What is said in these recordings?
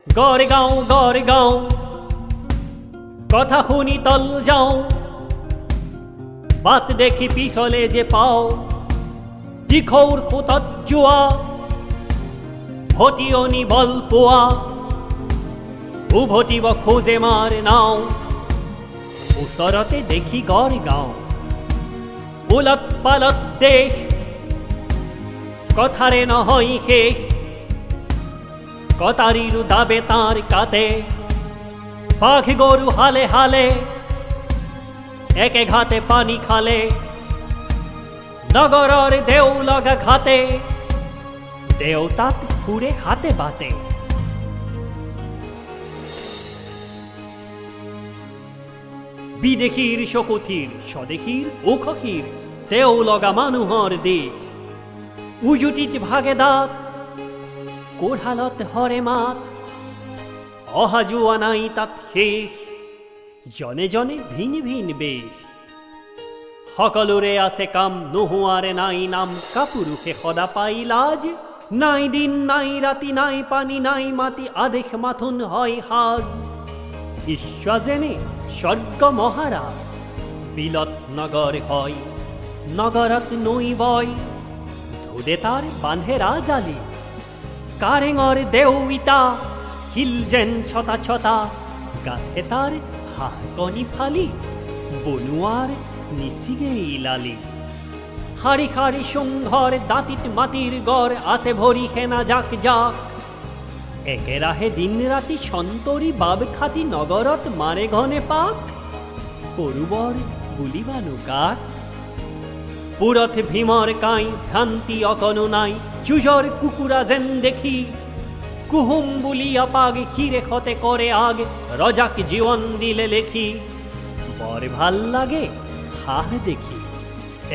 গড়গাঁও কথা শুনি তল যাওঁ বাট দেখি পিছলে যে পাওঁ দিখৌৰ সোঁতত যোৱা ভটিয়নি বল পোৱা উভতিব খোজে মাৰ নাও ওচৰতে দেখি গড়গাঁও উলট পালট দেশ কথাৰে নহয় শেষ কটাৰীৰো দাবে তাৰ কাটে বাঘ গৰু হালে হালে একে ঘাটে পানী খালে নগৰৰ দেও লগা ঘাটে দেউতাক ফুৰে হাতে বাটে বিদেশীৰ চকুথিৰ স্বদেশীৰ উখখীৰ দেও লগা মানুহৰ দেশ উজুটিত ভাগে দাঁত কোঢ়ালত হৰে মাত অহা যোৱা নাই তাত শেষ জনে জনে ভিন ভিন বেশ সকলোৰে আছে কাম নোহোৱাৰে নাই নাম কাপুৰুষে সদা পাই লাজ নাই দিন নাই ৰাতি নাই পানী নাই মাটি আদেশ মাথোন হয় সাজ ঈশ্বৰ যেনে স্বৰ্গ মহাৰাজ বিলত নগৰ হয় নগৰত নৈ বয় ধুদে তাৰ বান্ধে ৰাজালি কাৰেঙৰ দেও ইটা শিল যেন ছটা ছটা গাঠে তাৰ হাঁহ কণী ফালি বনোৱাৰ নিচিগে ইলালি শাৰী শাৰী শুংঘৰ দাঁতিত মাটিৰ গড় আছে ভৰি সেনা জাক জাক একেৰাহে দিন ৰাতি সন্তৰি বাব খাতি নগৰত মাৰে ঘনে পাক পৰুবৰ বুলিবানো কাক পুরথ ভীমর কাই ভ্রান্তি অকনো নাই চুজর কুকুরা যেন দেখি কুহুম বুলিয়া পাগ হিরে খতে করে আগ রজাক জীবন দিলে লেখি বর ভাল লাগে হাহ দেখি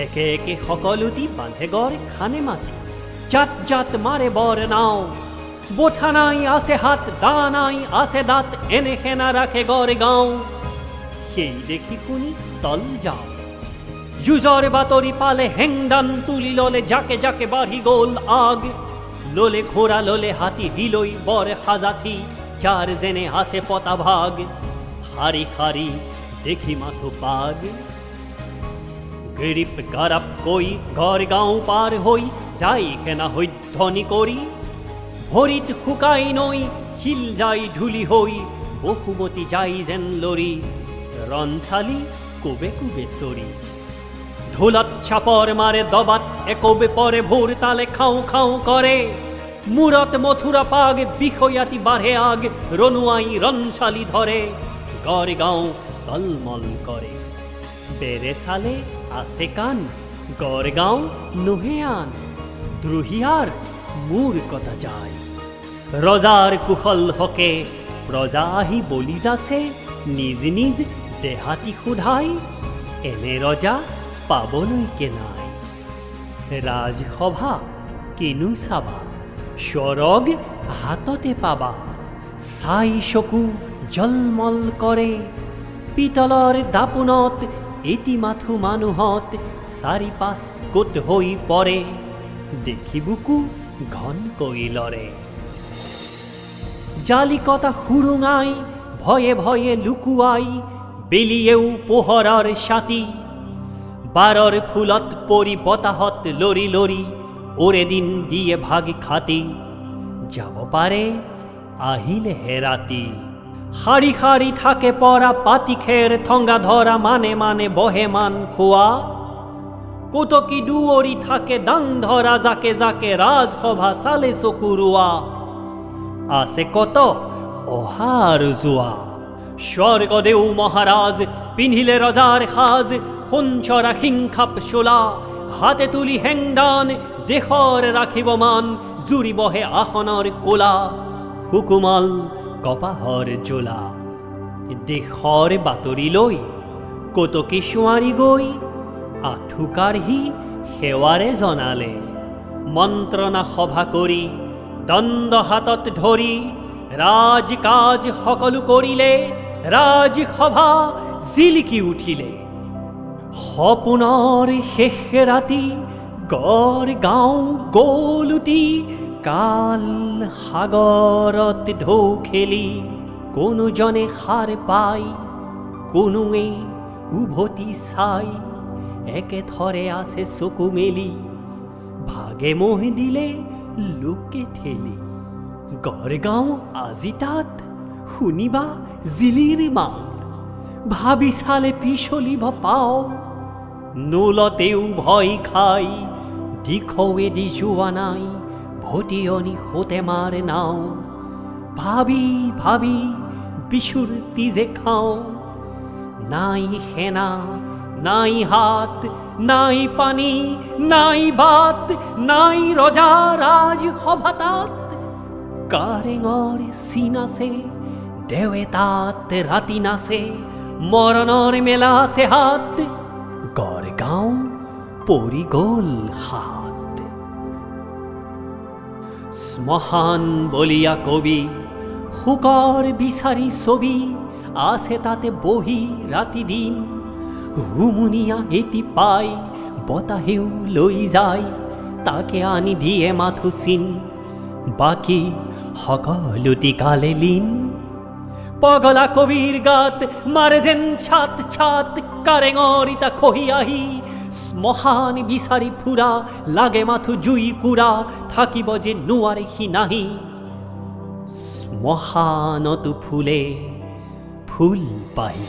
একে একে সকলুতি বাঁধে গড় খানে মাটি জাত জাত মারে বর নাও বোঠা নাই আছে হাত দা নাই আছে দাঁত এনে খেনা রাখে গড়গাঁও সেই দেখি কুনি তল যাও যুজর বাতরি পালে হেংদান তুলি ললে যাকে যাকে বাড়ি গোল আগ লোলে ঘোড়া লোলে হাতি হিলই বর হাজাথি চার জেনে হাসে পতা ভাগ হারি খারি দেখি মাথো পাগ গরিব গারাপ কই গড়গাঁও পার হই যাই খেনা হই ধ্বনি করি ভরিত শুকাই নই শিল যাই ঢুলি হই বহুমতি যাই যেন লরি রনছালি কুবে কুবে চৰি ধুলত চাপর মারে দবাত একবে পরে ভোর তালে খাও খাও করে মুরত মথুরা পাগ বিষয়াতি বাড়ে আগ রনুয়াই রনশালি ধরে গড়গাঁও টলমল করে বেড়ে সালে আসে কান গড়গাঁও নুহে আন দ্রোহিয়ার মূর কথা যায় রজার কুশল হকে প্রজা আহি বলি যাছে নিজ নিজ দেহাতি সোধাই এনে ৰজা পাবলৈকে নাই ৰাজসভা কিনো চাবা স্বৰগ হাততে পাবা চাই চকু জলমল কৰে পিতলৰ দাপোনত এটি মাথো মানুহত চাৰি পাঁচ গোট হৈ পৰে দেখি বুকু ঘনকৈ লৰে জালিকতা সুৰুঙাই ভয়ে ভয়ে লুকুৱাই বেলিয়েও পোহৰৰ ছাতি বাৰৰ ফুলত পৰি বতাহত লৰি লৰি ওৰে দিন দিয়ে ভাগ খাতি যাব পাৰে আহিলে হেৰাতি শাৰী শাৰী থাকে পৰা পাতি খেৰ ঠংগা ধৰা মানে মানে বহে মান খোৱা কতকি দুৱৰি থাকে দাং ধৰা জাকে জাকে ৰাজসভা চালে চকুৰোৱা আছে কত অহা আৰু যোৱা স্বৰ্গদেউ মহাৰাজ পিন্ধিলে ৰজাৰ সাজ সোণচৰা সিংখাপ চোলা হাতে তুলি হেংদান দেশৰ ৰাখিব মান জুৰিবহে আসনৰ কোলা হুকুমাল কপাহৰ জোলা দেশৰ বাতৰি লৈ কতকি ছোৱাৰী গৈ আঁঠু কাঢ়ি সেৱাৰে জনালে মন্ত্ৰণা সভা কৰি দণ্ড হাতত ধৰি ৰাজ কাজ সকলো কৰিলে ৰাজসভা জিলিকি উঠিলে সপোনৰ শেষ ৰাতি গড়গাঁও গ'ল উটি কাল সাগৰত ঢৌ খেলি কোনো জনে সাৰ পাই কোনোৱে উভতি চাই একে থৰে আছে চকু মেলি ভাগে মোহ দিলে লোকে ঠেলি গড়গাঁও আজি তাত শুনিবা জিলিৰ মাত ভাবি চালে পিছলিব পাও নোলতেও ভয় খাই দিখৌৱেদি যোৱা নাই ভটিয়নি হতে মাৰ নাও ভাবি ভাবি বিচুৰ্তি যে খাওঁ নাই সেনা নাই হাত নাই পানী নাই বাট নাই ৰজা ৰাজ সভা তাত কাৰেঙৰ চিন আছে দেৱে তাত ৰাতি নাচে মৰণৰ মেলা আছে হাত গড়গাঁও পৰি গ'ল হাত শ্মশান বলিয়া কবি শোকৰ বিচাৰি ছবি আছে তাতে বহি ৰাতি দিন হুমুনিয়া এটি পাই বতাহেও লৈ যায় তাকে আনি দিয়ে মাথো চিন বাকী সকলোটি কালে লীন পগলা কবিৰ গাত মাৰে যেন ছাত ছাত কাৰেঙৰ ইটা খহি আহি শ্মশান বিচাৰি ফুৰা লাগে মাথো জুই কুৰা থাকিব যে নোৱাৰে সি নাহি শ্মশানতো ফুলে ফুল পাহি